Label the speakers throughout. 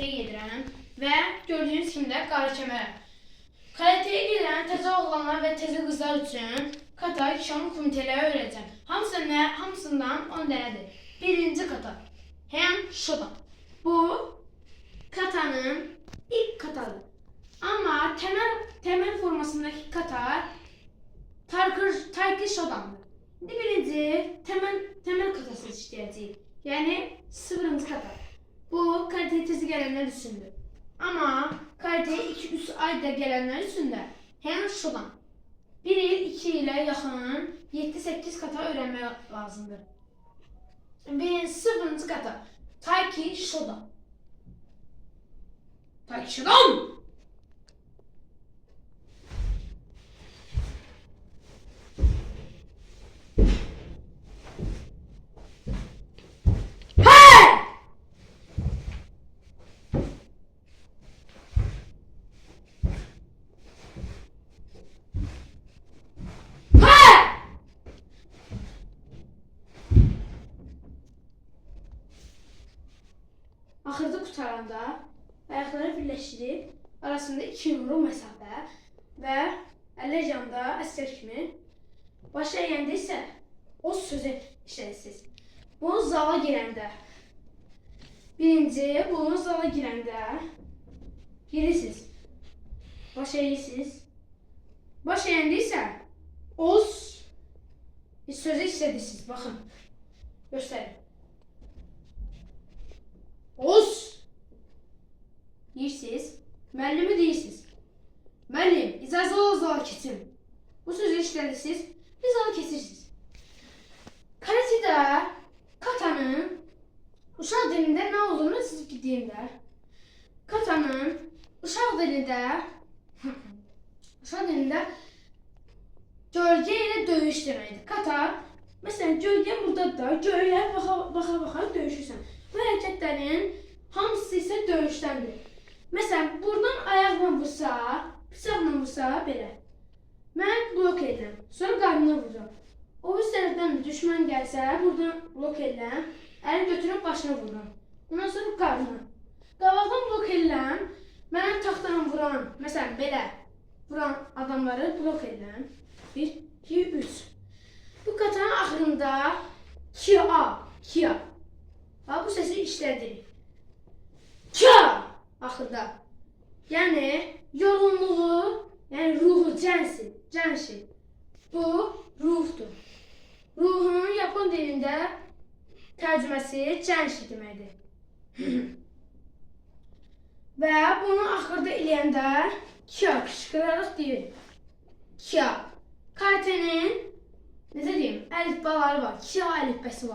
Speaker 1: karateye gedirəm və gördüyünüz kimi də qarikəmərəm. Karateye gedən təzə oğlanlar və təzə qızlar üçün kata Kişanın komitələri öyrədəcəm. Hamısından 10 dənədir. Birinci kata. Hem şodan. Bu katanın ilk katadır. Ama temel formasındaki kata Taykı şodandır. Birinci temel katası işleyeceğiz. Yani 0. kata. Bu karateye tezi gelenler üçündür. Ama karateye 2-3 ayda gelenler üçün də hem şodan. 1 il 2 ile yaxın 7-8 kata öğrenmək lazımdır. 0. kata. Taykı şodan. Taykı şodan! Axırda qutaranda ayaqları birləşdirib arasında 2 yumruq məsafə və əllər yanında əsgər kimi başı əyəndə isə o sözü işləyirsiniz. Bunu zala girəndə bunu zala girəndə girirsiniz. Baş əyirsiniz. Baş əyəndə isə o sözü işlədirsiniz. Baxın. Göstərin. Os deyirsiniz, müəllimi deyirsiniz. Müəllim, icazə ol zala keçin. Bu sözü işlədirsiniz, bir zala keçirsiniz. Karatedə katanın uşaq dilində nə olduğunu siz deyim də. Katanın uşaq dilində gölgə ilə döyüş deməkdir. Kata, məsələn, gölgə buradadır da, gölgəyə baxa döyüşürsən. Bu hərəkətlərin hamısı isə döyüşdəndir. Məsələn, buradan ayaqla vursa, bıçaqla vursa belə. Mən blok edirəm, sonra qarnına vururam. O üst tərəfdən düşmən gəlsə, buradan blok edirəm, əli götürüb başına vururam. Ondan sonra qarnına. Qabaqdan blok edirəm, mənə taxtadan vuran, məsələn, belə vuran adamları blok edirəm. 1, 2, 3. Bu katanın axırında Kia. Bu sesi işlədirik. Kia! Axırda. Yəni, yorğunluğu, yəni ruhu, cənsi. Bu, ruhdur. Ruhun Yapon dilində tərcüməsi cənsi deməkdir. Və bunu axırda eləyəndə Kia qışqıraraq deyir. Kia. Karatenin, necə deyim, əlifbaları var. Kia əlifbası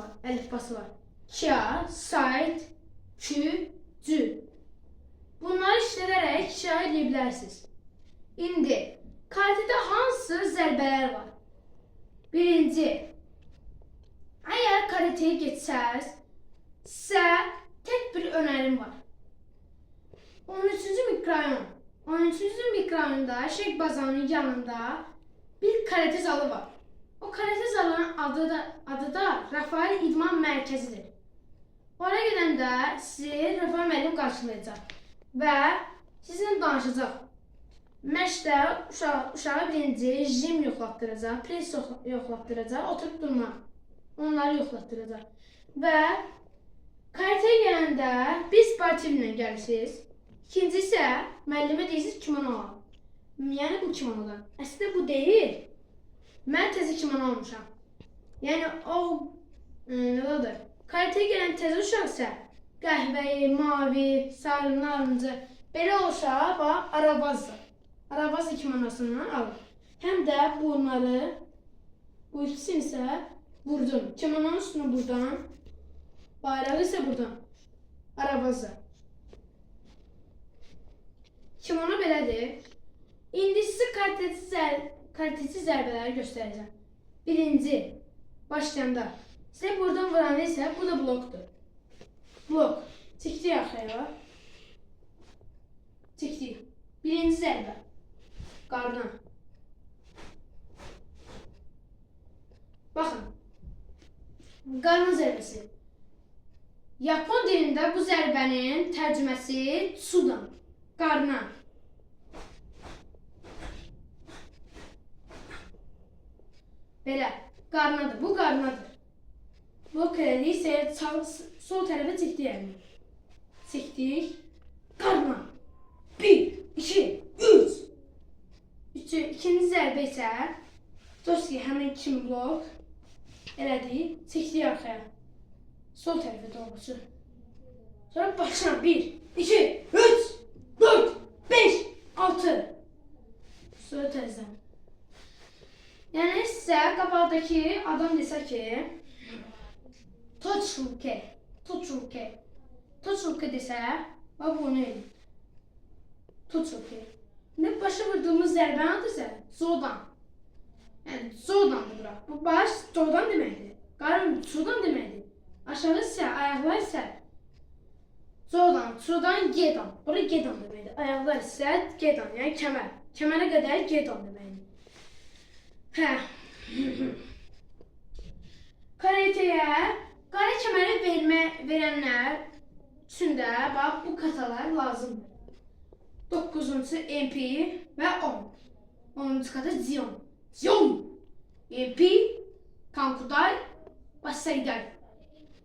Speaker 1: var. Kia, sait, kü, cü. Bunları işlədərək şiar edə bilərsiniz. İndi, karatedə hansı zərbələr var? Birinci, əgər karateye geçsəz, sizə tək bir önərim var. 13-cü mikrorayonda Şeyx Bazarının yanında bir karate zalı var. O karate zalının adı da Rafael İdman Mərkəzidir. Oraya gedəndə sizi Rafael müəllim qarşılayacaq və sizinlə danışacaq. Məşqdə uşağı birinci jim yoxlatdıracaq, pres yoxlatdıracaq, oturub durma. Onları yoxlatdıracaq. Və karateye gələndə bir sportivlə gəlirsiniz. İkinci isə müəllimə deyirsiniz kimono al. Yəni bu kimonodan. Əslində bu deyil. Mən təzə kimono almışam. Yəni o nədir? Karateye gələn təzə uşaq isə qəhvəyi, mavi, sarı, narıncı belə olsa, bax, Arabaz kimonosunu alır. Həm də bunları, bu ikisini isə vurdum. Kimononun üstünü buradan, bayrağı isə buradan. Arabazı. Kimono belədir. İndi sizə karateci zərbələri göstərəcəm. Birinci, başlayanda. Sizə buradan vuranı isə bu da blokdur. Blok. Çəkdik arxaya. Çəkdik. Birinci zərbə. Qarna. Baxın. Qarna zərbəsi. Yapon dilində bu zərbənin tərcüməsi sudan, qarna. Belə, qarnadır, bu qarnadır. Blok elədik, sol tərəfə çəkdik əlini. Çəkdik, qarna. 1, 2, 3. İkinci zərbə isə dost ki, həmin kimi blok elədik, çəkdik arxaya. Sol tərəfə doğrusu. Sonra başına 1, 2, 3, 4, 5, 6. Sonra təzdən. Yəni sizə qabaqdakı adam desə ki, Toçulke desə, bax bunu edin. Toçulke. Ne başa vurduğumuz zərbə adısa, zodan. Yəni zodandır bura. Bu baş zodan deməkdir. Qarın zodan deməkdir. Aşağı isə, ayaqlar isə zodan, gedan. Bura gedan deməkdir. Ayaqlar isə gedan, yəni kəmər. Kəmərə qədər gedan deməkdir. Hə. Karatəyə qara kəməri verənlər üçün də bax bu katalar lazımdır. 9-cu MP və 10. 10-cu kata Zion. MP, Kankuday, Basayday.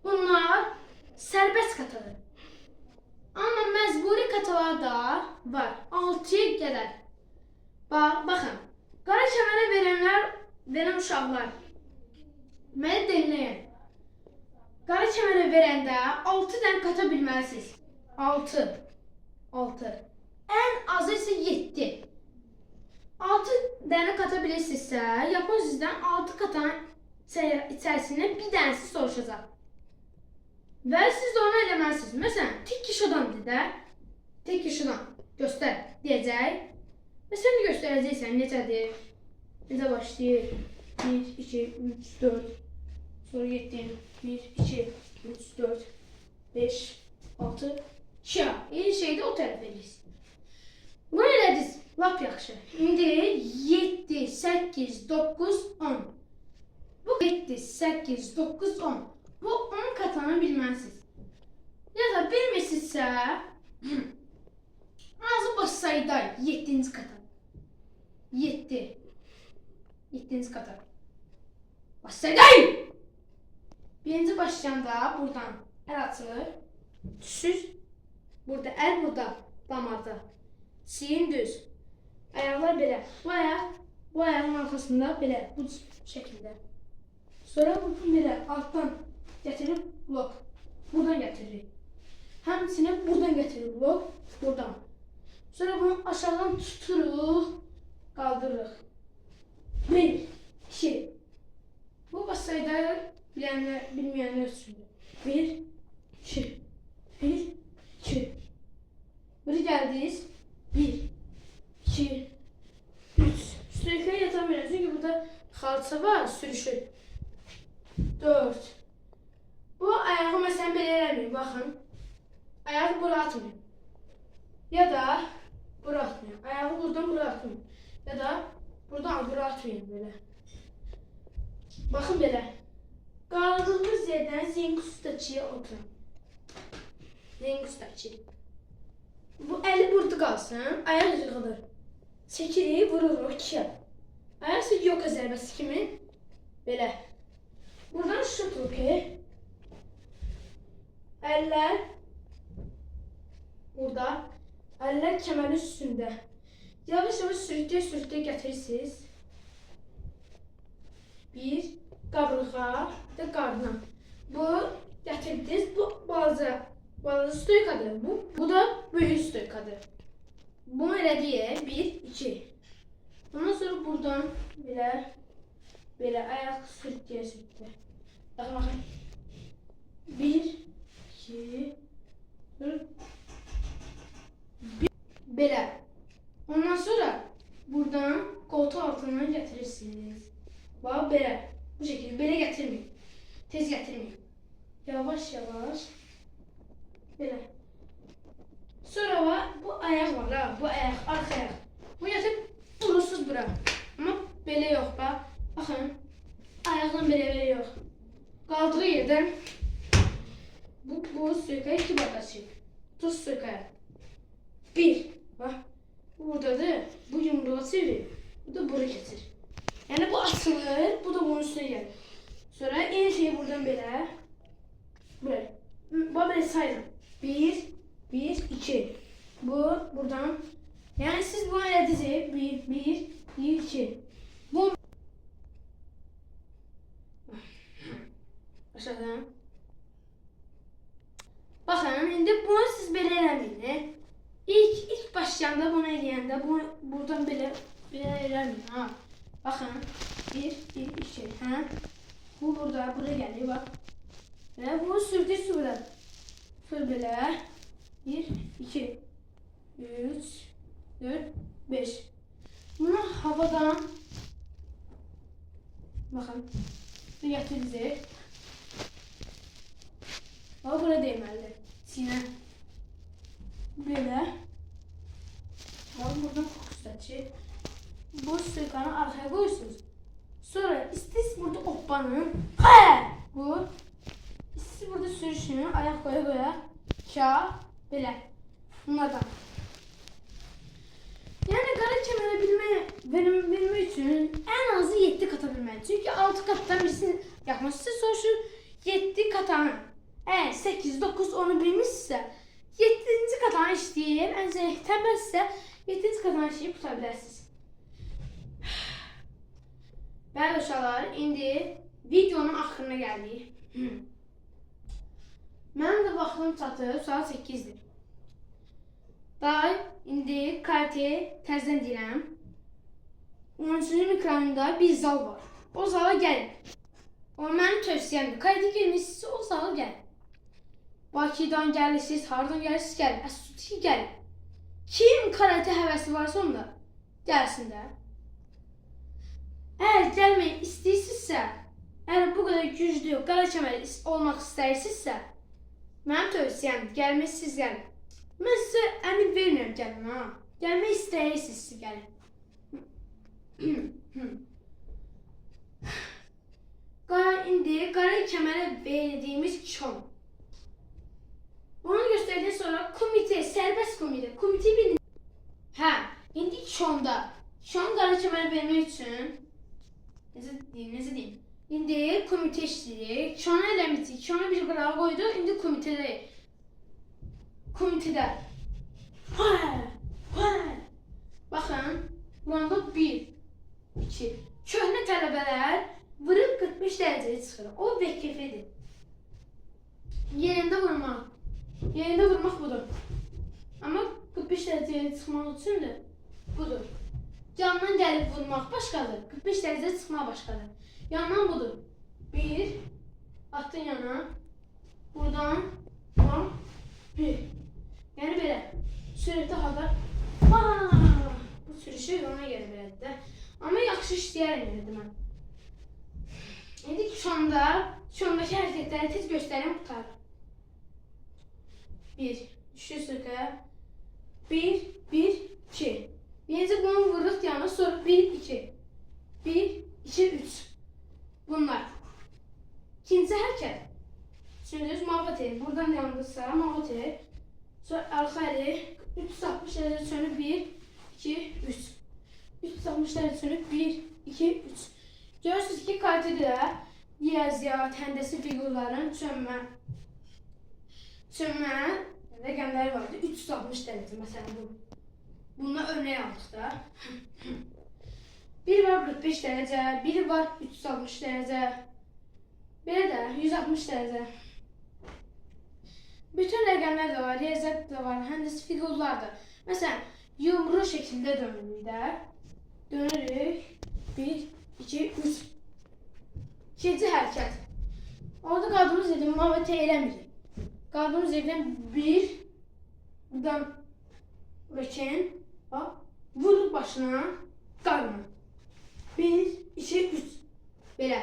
Speaker 1: Bunlar sərbəst katadır. Amma məcburi katalar da var. 6-ya qədər. Baxın. Qara kəmərə verən uşaqlar. Məni dinləyin. Qara kəmərə verəndə 6 dənə kata bilməlisiniz. 6. Ən azı isə 7. 6 dənə kata bilirsinizsə, Yapon sizdən 6 katanın içərisində bir dənəsi soruşacaq. Və siz də onu eləməlisiniz. Məsələn, tik şodan dedə, tik şodan göstər deyəcək. Və sən də göstərəcəksən necədir, necə başlayır. 1, 2, 3, 4, sonra 7, 1, 2, 3, 4, 5, 6, 2. Eyni şeyi də o tərəf edirsiniz. Bunu elədiniz, lap yaxşı. İndi 7, 8, 9, 10. Bu 7, 8, 9, 10. Bu 10 katanı bilməlisiniz. Ya da bilmirsinizsə, azı basayday 7-ci kata. 7-ci kata. Basayday! Birinci başlayanda buradan əl açılır. Düşür. Burada əl, burada damarda. Siyin düz. Ayaqlar belə. Bu ayağın arxasında belə, bu şəkildə. Sonra bunu belə altdan gətirib blok. Buradan gətiririk. Həmçinin buradan gətiririk blok. Buradan. Sonra bunu aşağıdan tuturuq. Qaldırırıq. 1, 2. Bu basayda bilməyənlər üçündür. 1, 2. 1, 2. Buraya gəldiniz. 1, 2, 3. Sürekli yatamıyorum çünkü burada xalça var, sürüşür. 4. Bu ayağı mesela belə eləməyim, baxın. Ayağı bura atmayın. Ya da bura atmayın. Ayağı buradan bura atmayın. Ya da buradan bura atmayın belə. Baxın belə. Qaldığımız yerdən zingustaçıya oturun. Zingustaçı. Bu əli burada qalsın, ayaq yığılır. Çəkirik, vururuq 2'ye. Ayaq ise yoga zərbəsi kimi. Belə. Buradan şuturuq ki. Əllər burada. Əllər kəmərin üstündə. Yavaş-yavaş sürükləyə gətirirsiniz. 1. Qabırğa və qarnına. Bu gətirdiniz. Bu balaca stoykadır. Bu da böyük stoykadır. Bunu elədik. 1, 2. Ondan sonra buradan belə ayaq sürükləyə. Baxın. 1, 2, 4. Belə. Ondan sonra buradan koltuq altından gətirirsiniz. Bax belə. Bu şəkildə belə gətirməyin. Tez gətirməyin. Yavaş-yavaş. Belə. Sonra var, bu ayaq var ha, bu ayaq, arxa ayaq. Bu yatıb durursunuz bura. Amma belə yox bax. Baxın. Ayaqdan belə yox. Qaldığı yerdən bu Bu sürükaya 2 bardak çek. Tuz sürükaya. 1. Bak. Buradadır. Bu yumruğu çevir. Bu da buraya getir. Yani bu açılır. Bu da bunun üstüne gelir. Sonra en şeyi buradan böyle. Buraya. Bu böyle sayın. 1, 2. Bu buradan. Yani siz bunu edeceğiz. 1, 2. Bu aşağıdan. Bakın, indi bunu siz belə eləməyin. İlk başlayanda bunu eləyəndə bunu buradan belə eləməyin. Ha. Bakın. 1, 2. Ha. Bu burada, buraya gəlir bak. Ve bunu sürdür burada. Sür belə. 1, 2, 3, 4, 5. Bunu havadan bakın. Gətirəcək. Ama buraya değmeli. Sine. Böyle. Ama buradan kokusu saçı. Bu sürkanı arkaya koyuyorsunuz. Sonra istis burada oppanın. Bu. İstis burada sürüşünü ayak koya koya. Ka. Böyle. Bunlardan. Yani qara kəmərə bilmək üçün en azı 7 kat bilməli. Çünkü 6 katdan birisini yapmışsa sonra şu 7 katanı. Eğer 8, 9, 10'u bilmişsə 7. katana işləyib, əncə tənbəlsə 7. katana işləyib tutabilirsiniz. Bəli uşaqlar, indi videonun axırına gəldik. Mənim də vaxtım çatıb, saat 8'dir. Day, indi kartı təzdən deyirəm. 13-cü mikroyonda bir zal var. O zala gəlin. O mənim tövsiyəmdir. Kartı girmişsiniz, o zala gəlin. Bakıdan gəlirsiniz, hardan gəlirsiniz, gəlin. Əsuti gəlin. Kim karate həvəsi varsa onda gəlsin də. Əgər gəlmək istəyirsinizsə, əgər bu qədər güclü, qara kəmərli olmaq istəyirsinizsə, mənim tövsiyəmdir, gəlmək siz gəlin. Mən sizə əmin vermirəm gəlin, ha. Gəlmək istəyirsinizsə gəlin. İndi qara kəmərə verdiyimiz kişon. Onu göstərdikdən sonra komite, sərbəst komite. Komiteyi bilin. Hə, indi kişonda. Kişon qara kəmərə vermək üçün necə deyim? İndi komite işləyir. Kişonu eləmişik. Kişonu bir qırağa qoydu. İndi komitədə. Komitədə. Baxın, buranda 1, 2. Köhnə tələbələr vırıb 45 dərəcəyə çıxır. O vəkifədir. Yerində vurmaq. Yerində vurmaq budur. Amma 45 dərəcəyə çıxmaq üçün də budur. Yandan gəlib vurmaq başqadır. 45 dərəcəyə çıxmaq başqadır. Yandan budur. 1, atın yana. Buradan 1. Yəni belə. Sürətli halda. Bu sürüşü ona görə belədir də. Amma yaxşı işləyərəm yerdə mən. İndi kişondakı hərəkətləri tez göstərəm, qutarım. 1, düşür sırkaya. 1, 2. Birinci bunu vururuq yana, sonra 1, 2. 1, 2, 3. Bunlar. İkinci hərəkət. Düşündünüz, mağat edin. Buradan yandırsa, mağat edin. Sonra arxa əli 360 dərəcə sönüb 1, 2, 3. 360 dərəcə sönüb 1, 2, 3. Görürsünüz ki, kartede riyaziyyat, həndəsi figurların çönmə rəqəmləri vardı. 360 dərəcə məsələn bu. Bununla örnek aldık da. Biri var 45 dərəcə, biri var 360 dərəcə. Biri də 160 dərəcə. Bütün rəqəmlər də var, riyaziyyat da var, həndəsi figurlar da. Məsələn, yumru şəkildə dönürük də. Dönürük. 1, 2, 3. İkinci hərəkət. Orada qaldığımız yerdən mavətə eləmirik. Qaldığımız yerdən 1, buradan röken, vurur başına, qarına. 1, 2, 3. Belə.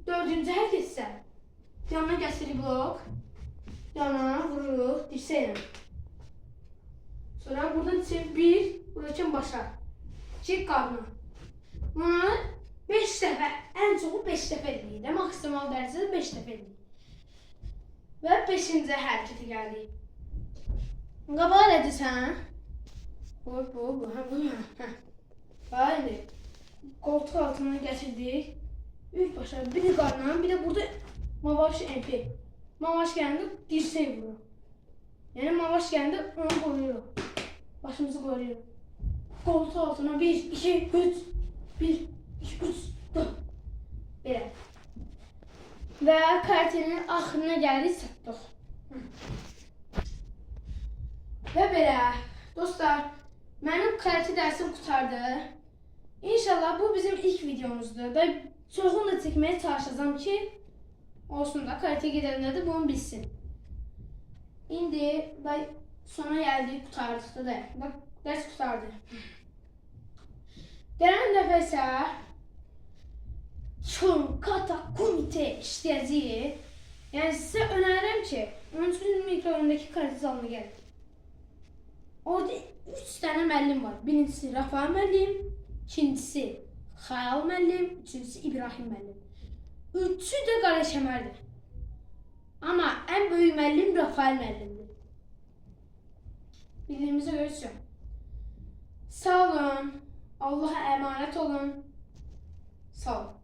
Speaker 1: Dördüncü hərəkət isə yanına gəsirik blok. Yana vururuq dirsəklə. Sonra buradan çevir 1, röken başa. 2, qarına. Bunu 5 dəfə, ən çoxu 5 dəfə edirik də, maksimal dərəcədə 5 dəfə edirik. Və 5-ci hərəkətə gəldik. Qabağa edirsən. Bu. Haydi. Koltuq altına gətirdik. Başa bir de qarnına, bir de burada Mavaş MP. Mavaş gəndə dirsək vurur. Yəni Mavaş gəndə onu qoruyor. Başımızı qoruyor. Koltuq altına 1, 2, 3. 1, 2, 3, 4. Belə. Və karatenin axırına gəldik, çatdıq. Və belə. Dostlar, mənim karate dərsim qutardı. İnşallah bu bizim ilk videomuzdur. Və çoxunu da çəkməyə çalışacağım ki, olsun da karate gedəndə də bunu bilsin. İndi sona gəldik, qutardıq da. Bax, dərs qutardı. Gələn dəfə isə Çon Kata Kumite işləyəcəyik. Yəni sizə önərirəm ki, 13. mikroyondakı karate zalına gəlin. Orada 3 dənə müəllim var. Birincisi Rafael müəllim, ikincisi Xayal müəllim, üçüncüsü İbrahim müəllim. Üçü də qara kəmərdir. Amma ən böyük müəllim Rafael müəllimdir. Bildiyimizə görə üçün. Sağ olun. Allah'a emanet olun. Sağ olun.